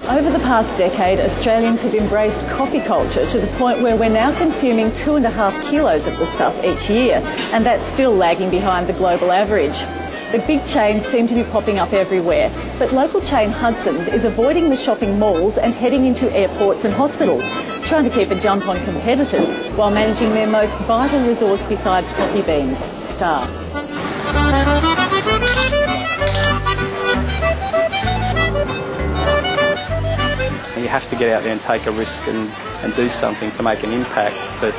Over the past decade, Australians have embraced coffee culture to the point where we're now consuming 2.5 kilos of the stuff each year, and that's still lagging behind the global average. The big chains seem to be popping up everywhere, but local chain Hudsons is avoiding the shopping malls and heading into airports and hospitals, trying to keep a jump on competitors while managing their most vital resource besides coffee beans, staff. You have to get out there and take a risk and do something to make an impact, but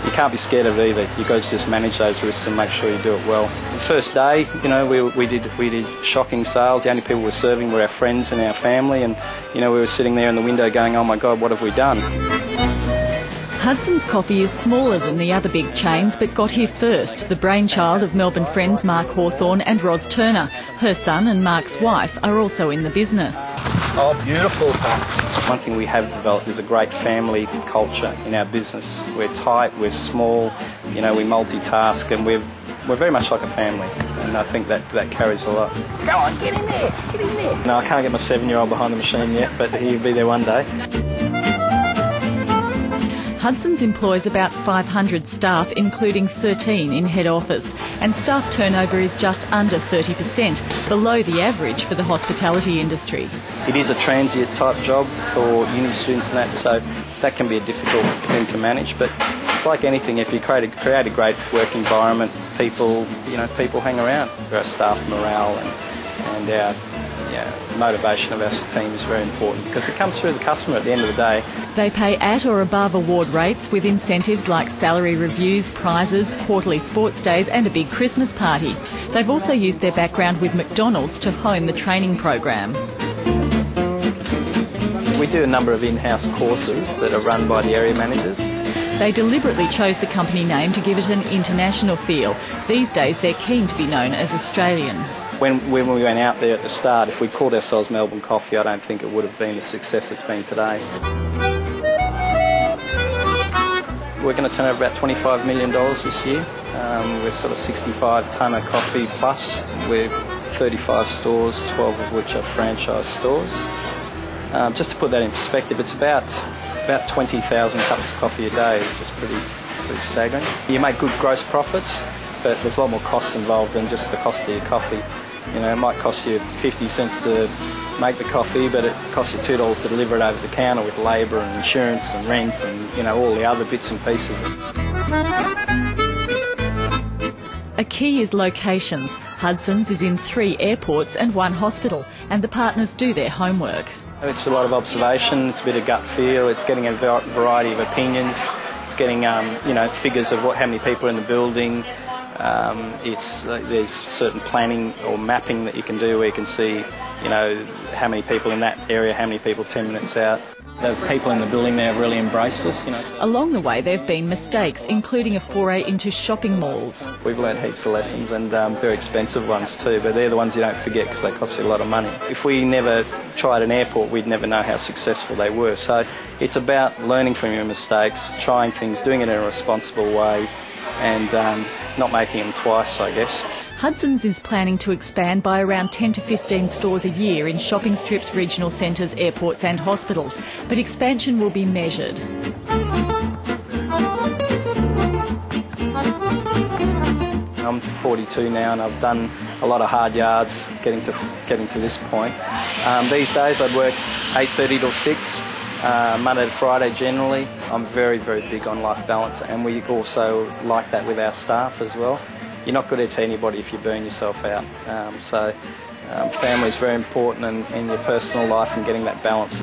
you can't be scared of either. You've got to just manage those risks and make sure you do it well. The first day, you know, we did shocking sales. The only people we were serving were our friends and our family, and you know, we were sitting there in the window going, "Oh my God, what have we done?" Hudsons Coffee is smaller than the other big chains, but got here first, the brainchild of Melbourne friends Mark Hawthorne and Ros Turner. Her son and Mark's wife are also in the business. Oh, beautiful. One thing we have developed is a great family culture in our business. We're tight, we're small, you know, we multitask, and we're very much like a family, and I think that carries a lot. Go on, get in there, get in there. No, I can't get my 7-year-old behind the machine yet, but he'll be there one day. Hudsons employs about 500 staff, including 13 in head office, and staff turnover is just under 30%, below the average for the hospitality industry. It is a transient type job for uni students and that, so that can be a difficult thing to manage, but it's like anything. If you create a great work environment, people hang around. Our staff morale and our motivation of our team is very important because it comes through the customer at the end of the day. They pay at or above award rates with incentives like salary reviews, prizes, quarterly sports days and a big Christmas party. They've also used their background with McDonald's to hone the training program. We do a number of in-house courses that are run by the area managers. They deliberately chose the company name to give it an international feel. These days they're keen to be known as Australian. When we went out there at the start, if we called ourselves Melbourne Coffee, I don't think it would have been the success it's been today. We're going to turn over about $25 million this year. We're sort of 65 tonne of coffee plus. We're 35 stores, 12 of which are franchise stores. Just to put that in perspective, it's about 20,000 cups of coffee a day, which is pretty staggering. You make good gross profits, but there's a lot more costs involved than just the cost of your coffee. You know, it might cost you 50 cents to make the coffee, but it costs you $2 to deliver it over the counter with labour and insurance and rent and, you know, all the other bits and pieces. A key is locations. Hudsons is in 3 airports and 1 hospital, and the partners do their homework. It's a lot of observation, it's a bit of gut feel, it's getting a variety of opinions, it's getting figures of how many people are in the building. There's certain planning or mapping that you can do where you can see, you know, how many people in that area, how many people 10 minutes out. The people in the building there have really embraced us, you know. Along the way there have been mistakes, including a foray into shopping malls. We've learned heaps of lessons, and very expensive ones too, but they're the ones you don't forget because they cost you a lot of money. If we never tried an airport, we'd never know how successful they were. So it's about learning from your mistakes, trying things, doing it in a responsible way, and not making them twice, I guess. Hudsons is planning to expand by around 10 to 15 stores a year in shopping strips, regional centres, airports and hospitals, but expansion will be measured. I'm 42 now and I've done a lot of hard yards getting to this point. These days I'd work 8:30 till 6. Monday to Friday generally. I'm very, very big on life balance, and we also like that with our staff as well. You're not good to anybody if you burn yourself out. Family is very important in your personal life and getting that balance.